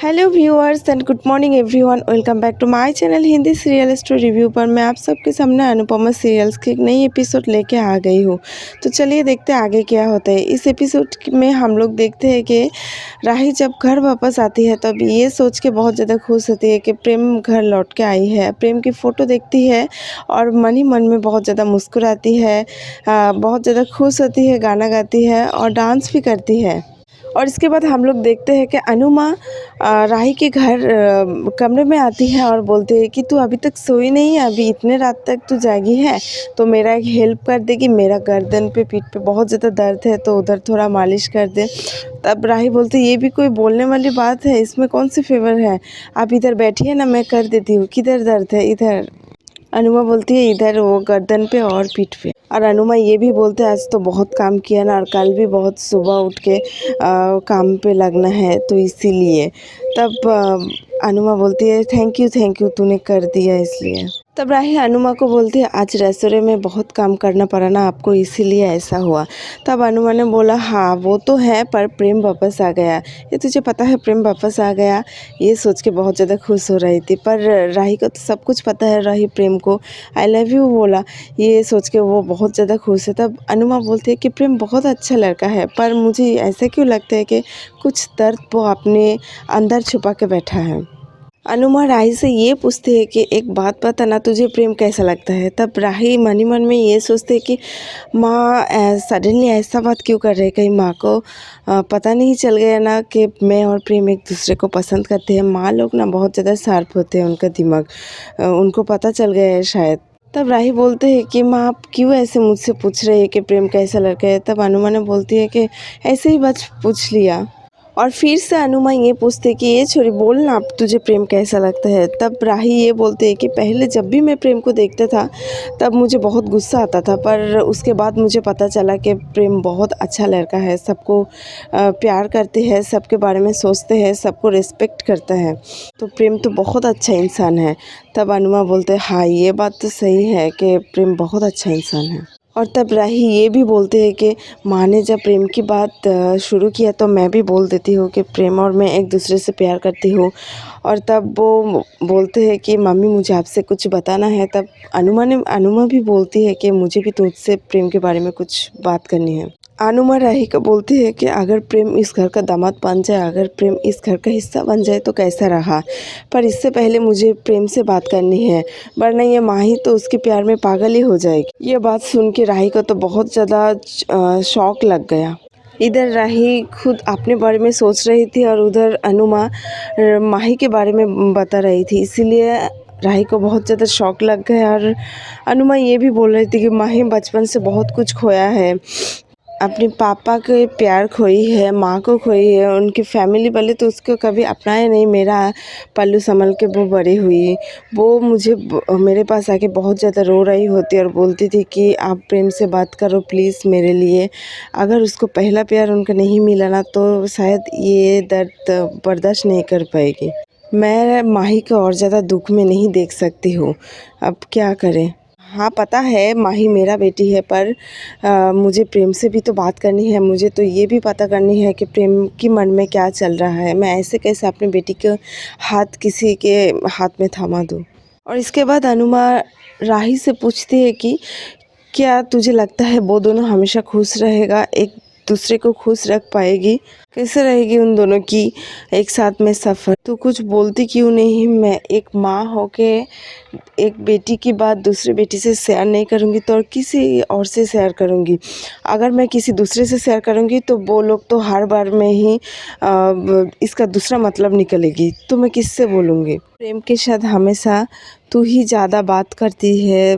Hello viewers and good morning everyone, welcome back to my channel Hindi serial story review पर मैं आप सबके सामने अनुपमा सीरियल्स की एक नई एपिसोड लेके आ गई हूँ। तो चलिए देखते हैं आगे क्या होता है। इस एपिसोड में हम लोग देखते हैं कि राही जब घर वापस आती है तब ये सोच के बहुत ज़्यादा खुश होती है कि प्रेम घर लौट के आई है। प्रेम की फ़ोटो देखती है और मन ही मन में बहुत ज़्यादा मुस्कुराती है, बहुत ज़्यादा खुश होती है, गाना गाती है और डांस भी करती है। और इसके बाद हम लोग देखते हैं कि अनुमा राही के घर कमरे में आती है और बोलती है कि तू अभी तक सोई नहीं है, अभी इतने रात तक तू जागी है, तो मेरा एक हेल्प कर देगी। मेरा गर्दन पे पीठ पे बहुत ज़्यादा दर्द है, तो उधर थोड़ा मालिश कर दे। तब राही बोलती है ये भी कोई बोलने वाली बात है, इसमें कौन सी फेवर है, आप इधर बैठिए ना, मैं कर देती हूँ। किधर दर्द है? इधर। अनुमा बोलती है इधर, वो गर्दन पे और पीठ पे। और अनुमा ये भी बोलते हैं आज तो बहुत काम किया ना, और कल भी बहुत सुबह उठ के काम पे लगना है, तो इसीलिए। तब अनुमा बोलती है थैंक यू तूने कर दिया इसलिए। तब राही अनुमा को बोलती है आज रेस्टोरेंट में बहुत काम करना पड़ा ना आपको, इसीलिए ऐसा हुआ। तब अनुमा ने बोला हाँ वो तो है, पर प्रेम वापस आ गया। ये तुझे पता है प्रेम वापस आ गया? ये सोच के बहुत ज़्यादा खुश हो रही थी। पर राही को तो सब कुछ पता है, राही प्रेम को आई लव यू बोला, ये सोच के वो बहुत ज़्यादा खुश है। तब अनुमा बोलती है कि प्रेम बहुत अच्छा लड़का है, पर मुझे ऐसा क्यों लगता है कि कुछ दर्द वो अपने अंदर छुपा के बैठा है। अनुमा राही से ये पूछते हैं कि एक बात बता ना, तुझे प्रेम कैसा लगता है? तब राही मन ही मन में ये सोचते हैं कि माँ सडनली ऐसा बात क्यों कर रहे हैं, कहीं माँ को पता नहीं चल गया ना कि मैं और प्रेम एक दूसरे को पसंद करते हैं। माँ लोग ना बहुत ज़्यादा शार्प होते हैं, उनका दिमाग, उनको पता चल गया है शायद। तब राही बोलते हैं कि माँ आप क्यों ऐसे मुझसे पूछ रहे हैं कि प्रेम कैसा लड़का है? तब अनुमा ने बोलती है कि ऐसे ही बस पूछ लिया। और फिर से अनुमा ये पूछते कि ये छोरी बोल ना, अब तुझे प्रेम कैसा लगता है? तब राही ये बोलते हैं कि पहले जब भी मैं प्रेम को देखता था तब मुझे बहुत गुस्सा आता था, पर उसके बाद मुझे पता चला कि प्रेम बहुत अच्छा लड़का है, सबको प्यार करते हैं, सबके बारे में सोचते हैं, सबको रिस्पेक्ट करता है, तो प्रेम तो बहुत अच्छा इंसान है। तब अनुमा बोलते हैं हाँ ये बात तो सही है कि प्रेम बहुत अच्छा इंसान है। और तब राही ये भी बोलते हैं कि माँ ने जब प्रेम की बात शुरू किया तो मैं भी बोल देती हूँ कि प्रेम और मैं एक दूसरे से प्यार करती हूँ। और तब वो बोलते हैं कि मम्मी मुझे आपसे कुछ बताना है। तब अनुमा भी बोलती है कि मुझे भी तुझसे प्रेम के बारे में कुछ बात करनी है। अनुमा राही को बोलती है कि अगर प्रेम इस घर का दामाद बन जाए, अगर प्रेम इस घर का हिस्सा बन जाए तो कैसा रहा, पर इससे पहले मुझे प्रेम से बात करनी है, वरना ये माही तो उसके प्यार में पागल ही हो जाएगी। ये बात सुन के राही को तो बहुत ज़्यादा शौक लग गया। इधर राही खुद अपने बारे में सोच रही थी और उधर अनुमा माही के बारे में बता रही थी, इसीलिए राही को बहुत ज़्यादा शौक लग गया। और अनुमा ये भी बोल रही थी कि माही बचपन से बहुत कुछ खोया है, अपने पापा के प्यार खोई है, माँ को खोई है, उनकी फैमिली वाले तो उसको कभी अपनाए नहीं। मेरा पल्लू संभल के वो बड़ी हुई, वो मेरे पास आके बहुत ज़्यादा रो रही होती और बोलती थी कि आप प्रेम से बात करो प्लीज़ मेरे लिए। अगर उसको पहला प्यार उनका नहीं मिला ना तो शायद ये दर्द बर्दाश्त नहीं कर पाएगी। मैं माही को और ज़्यादा दुख में नहीं देख सकती हूँ, अब क्या करें। हाँ पता है माही मेरा बेटी है, पर मुझे प्रेम से भी तो बात करनी है, मुझे तो ये भी पता करनी है कि प्रेम की मन में क्या चल रहा है। मैं ऐसे कैसे अपनी बेटी के हाथ किसी के हाथ में थमा दूँ। और इसके बाद अनुमा राही से पूछती है कि क्या तुझे लगता है वो दोनों हमेशा खुश रहेगा, एक दूसरे को खुश रख पाएगी? कैसे रहेगी उन दोनों की एक साथ में सफ़र? तो कुछ बोलती क्यों नहीं? मैं एक माँ होके एक बेटी की बात दूसरी बेटी से शेयर नहीं करूँगी तो और किसी और से शेयर करूँगी। अगर मैं किसी दूसरे से शेयर करूँगी तो वो लोग तो हर बार में ही इसका दूसरा मतलब निकलेगी, तो मैं किससे बोलूँगी? प्रेम के साथ हमेशा तू ही ज़्यादा बात करती है,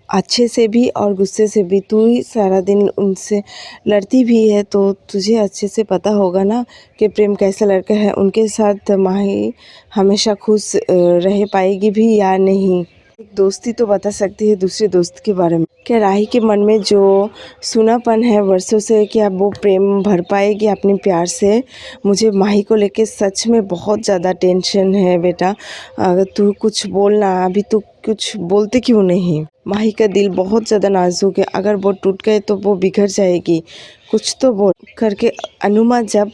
अच्छे से भी और गुस्से से भी। तू ही सारा दिन उनसे लड़ती भी है, तो तुझे अच्छे से पता होगा ना कि प्रेम कैसा लड़का है। उनके साथ माही हमेशा खुश रह पाएगी भी या नहीं? एक दोस्ती तो बता सकती है दूसरे दोस्त के बारे में। क्या राही के मन में जो सूनापन है वर्षों से, क्या वो प्रेम भर पाएगी अपने प्यार से? मुझे माही को लेके सच में बहुत ज़्यादा टेंशन है बेटा। अगर तू कुछ बोलना, अभी तू कुछ बोलते क्यों नहीं? माही का दिल बहुत ज़्यादा नाजुक है, अगर वो टूट गए तो वो बिखर जाएगी। कुछ तो बोल करके अनुमा जब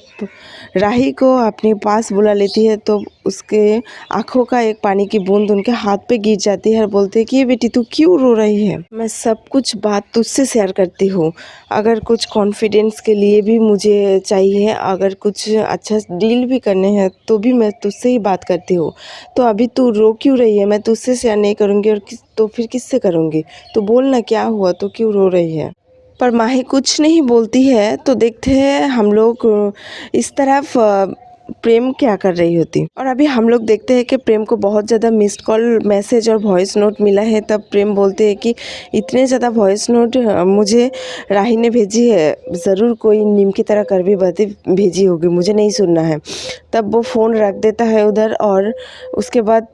राही को अपने पास बुला लेती है तो उसके आंखों का एक पानी की बूंद उनके हाथ पे गिर जाती है और बोलते हैं कि ये बेटी तू क्यों रो रही है? मैं सब कुछ बात तुझसे शेयर करती हूँ। अगर कुछ कॉन्फिडेंस के लिए भी मुझे चाहिए, अगर कुछ अच्छा डील भी करने हैं तो भी मैं तुझसे ही बात करती हूँ। तो अभी तू रो क्यों रही है? मैं तुझसे शेयर नहीं करूँगी और तो फिर किससे करूँगी? तो बोल ना क्या हुआ, तो क्यों रो रही है? पर माही कुछ नहीं बोलती है। तो देखते हैं हम लोग इस तरफ प्रेम क्या कर रही होती। और अभी हम लोग देखते हैं कि प्रेम को बहुत ज़्यादा मिस्ड कॉल, मैसेज और वॉइस नोट मिला है। तब प्रेम बोलते हैं कि इतने ज़्यादा वॉइस नोट मुझे राही ने भेजी है, ज़रूर कोई नीम की तरह कड़वी बातें भेजी होगी, मुझे नहीं सुनना है। तब वो फ़ोन रख देता है उधर और उसके बाद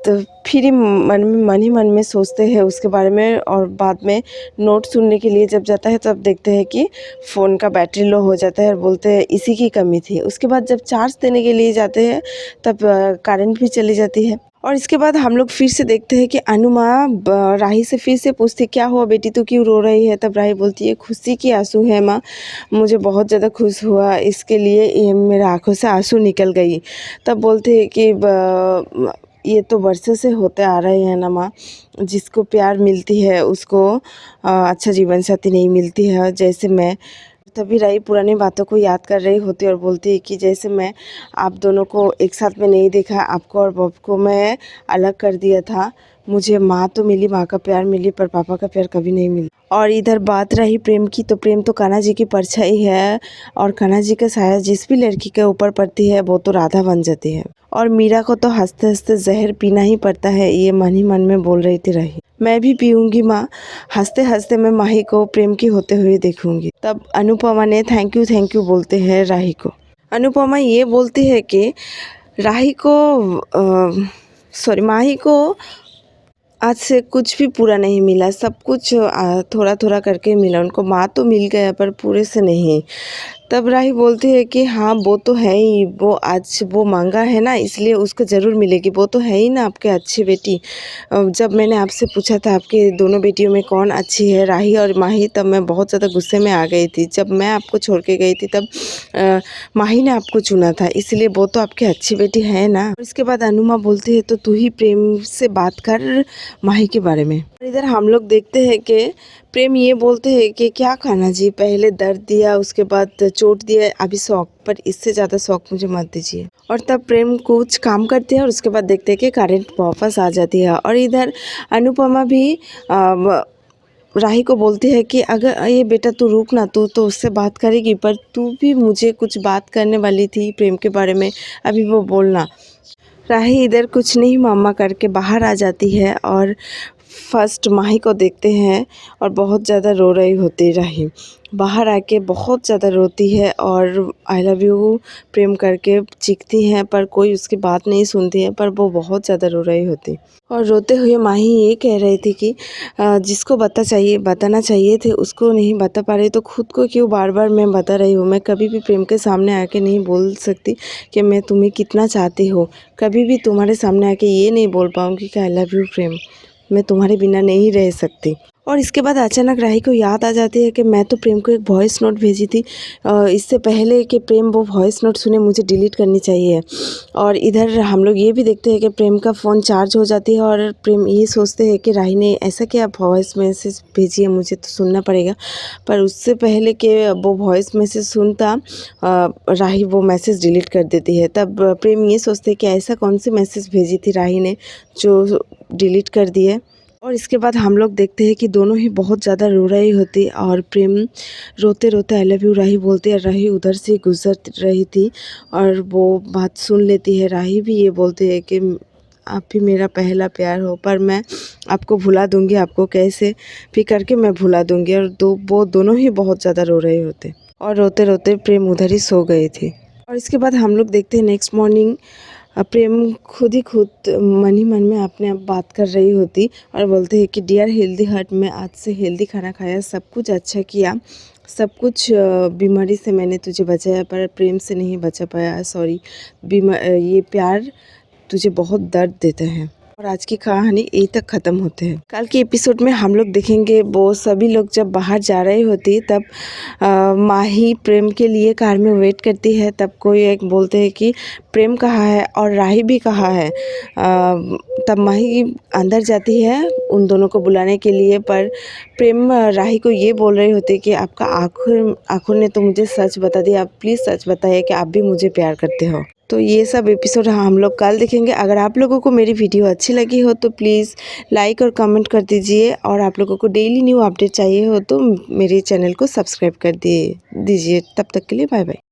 फिर ही मन ही मन में सोचते हैं उसके बारे में। और बाद में नोट सुनने के लिए जब जाता है तब देखते हैं कि फ़ोन का बैटरी लो हो जाता है और बोलते हैं इसी की कमी थी। उसके बाद जब चार्ज देने के लिए जाते हैं तब करंट भी चली जाती है। और इसके बाद हम लोग फिर से देखते हैं कि अनुमा राही से फिर से पूछती क्या हुआ बेटी, तू क्यों रो रही है? तब राही बोलती है खुशी की आंसू है माँ, मुझे बहुत ज़्यादा खुश हुआ, इसके लिए ये मेरे आंखों से आंसू निकल गई। तब बोलते हैं कि ये तो वर्षों से होते आ रहे हैं ना माँ, जिसको प्यार मिलती है उसको अच्छा जीवन साथी नहीं मिलती है, जैसे मैं। तभी राही पुरानी बातों को याद कर रही होती और बोलती है कि जैसे मैं आप दोनों को एक साथ में नहीं देखा, आपको और बब को मैं अलग कर दिया था। मुझे माँ तो मिली, माँ का प्यार मिली, पर पापा का प्यार कभी नहीं मिला। और इधर बात रही प्रेम की, तो प्रेम तो कान्हा जी की परछाई है और कान्हा जी का साया जिस भी लड़की के ऊपर पड़ती है वो तो राधा बन जाती है। और मीरा को तो हंसते हंसते जहर पीना ही पड़ता है, ये मन ही मन में बोल रही थी राही। मैं भी पीऊँगी माँ, हंसते हंसते मैं माही को प्रेम की होते हुए देखूँगी। तब अनुपमा ने थैंक यू बोलते हैं राही को। अनुपमा ये बोलती है कि राही को सॉरी माही को आज से कुछ भी पूरा नहीं मिला, सब कुछ थोड़ा थोड़ा करके मिला। उनको माँ तो मिल गया पर पूरे से नहीं। तब राही बोलती है कि हाँ वो तो है ही, वो आज वो मांगा है ना इसलिए उसको ज़रूर मिलेगी, वो तो है ही ना आपके अच्छी बेटी। जब मैंने आपसे पूछा था आपकी दोनों बेटियों में कौन अच्छी है, राही और माही, तब मैं बहुत ज़्यादा गुस्से में आ गई थी। जब मैं आपको छोड़ के गई थी तब माही ने आपको चुना था, इसलिए वो तो आपकी अच्छी बेटी है ना। और इसके बाद अनुमा बोलती है तो तू ही प्रेम से बात कर माही के बारे में। इधर हम लोग देखते हैं कि प्रेम ये बोलते हैं कि क्या खाना जी, पहले दर्द दिया, उसके बाद चोट दिया, अभी शौक, पर इससे ज़्यादा शौक मुझे मत दीजिए। और तब प्रेम कुछ काम करते हैं और उसके बाद देखते हैं कि करंट वापस आ जाती है। और इधर अनुपमा भी राही को बोलती है कि अगर ये बेटा तू रुक ना, तू तो उससे बात करेगी पर तू भी मुझे कुछ बात करने वाली थी प्रेम के बारे में, अभी वो बोलना। राही इधर कुछ नहीं मामा करके बाहर आ जाती है और फर्स्ट माही को देखते हैं और बहुत ज़्यादा रो रही होती राही। बाहर आके बहुत ज़्यादा रोती है और आई लव यू प्रेम करके चीखती हैं, पर कोई उसकी बात नहीं सुनती है, पर वो बहुत ज़्यादा रो रही होती। और रोते हुए माही ये कह रही थी कि जिसको बताना चाहिए थे उसको नहीं बता पा रही, तो खुद को क्यों बार बार मैं बता रही हूँ। मैं कभी भी प्रेम के सामने आके नहीं बोल सकती कि मैं तुम्हें कितना चाहती हूँ, कभी भी तुम्हारे सामने आके ये नहीं बोल पाऊँगी कि आई लव यू प्रेम, मैं तुम्हारे बिना नहीं रह सकती। और इसके बाद अचानक राही को याद आ जाती है कि मैं तो प्रेम को एक वॉइस नोट भेजी थी, इससे पहले कि प्रेम वो वॉइस नोट सुने मुझे डिलीट करनी चाहिए। और इधर हम लोग ये भी देखते हैं कि प्रेम का फ़ोन चार्ज हो जाती है और प्रेम ये सोचते हैं कि राही ने ऐसा क्या वॉइस मैसेज भेजी है, मुझे तो सुनना पड़ेगा। पर उससे पहले कि वो वॉइस मैसेज सुनता राही वो मैसेज डिलीट कर देती है। तब प्रेम ये सोचते हैं कि ऐसा कौन सी मैसेज भेजी थी राही ने जो डिलीट कर दिए। और इसके बाद हम लोग देखते हैं कि दोनों ही बहुत ज़्यादा रो रही होती और प्रेम रोते रोते आई लव यू राही बोलती है। राही उधर से गुजर रही थी और वो बात सुन लेती है। राही भी ये बोलती है कि आप भी मेरा पहला प्यार हो, पर मैं आपको भुला दूंगी, आपको कैसे भी करके मैं भुला दूंगी। और वो दोनों ही बहुत ज़्यादा रो रहे होते और रोते रोते प्रेम उधर ही सो गए थे। और इसके बाद हम लोग देखते हैं नेक्स्ट मॉर्निंग प्रेम खुद ही खुद मन ही मन में अपने आप बात कर रही होती और बोलते हैं कि डियर हेल्दी हार्ट, मैं आज से हेल्दी खाना खाया, सब कुछ अच्छा किया, सब कुछ बीमारी से मैंने तुझे बचाया पर प्रेम से नहीं बचा पाया, सॉरी। ये प्यार तुझे बहुत दर्द देते हैं। और आज की कहानी यही तक ख़त्म होते हैं। कल के एपिसोड में हम लोग देखेंगे वो सभी लोग जब बाहर जा रही होती तब माही प्रेम के लिए कार में वेट करती है। तब कोई एक बोलते हैं कि प्रेम कहाँ है और राही भी कहाँ है। तब माही अंदर जाती है उन दोनों को बुलाने के लिए, पर प्रेम राही को ये बोल रही होती है कि आपका आँखों ने तो मुझे सच बता दिया, आप प्लीज़ सच बताइए कि आप भी मुझे प्यार करते हो। तो ये सब एपिसोड हम लोग कल देखेंगे। अगर आप लोगों को मेरी वीडियो अच्छी लगी हो तो प्लीज़ लाइक और कमेंट कर दीजिए, और आप लोगों को डेली न्यू अपडेट चाहिए हो तो मेरे चैनल को सब्सक्राइब कर दीजिए। तब तक के लिए बाय बाय।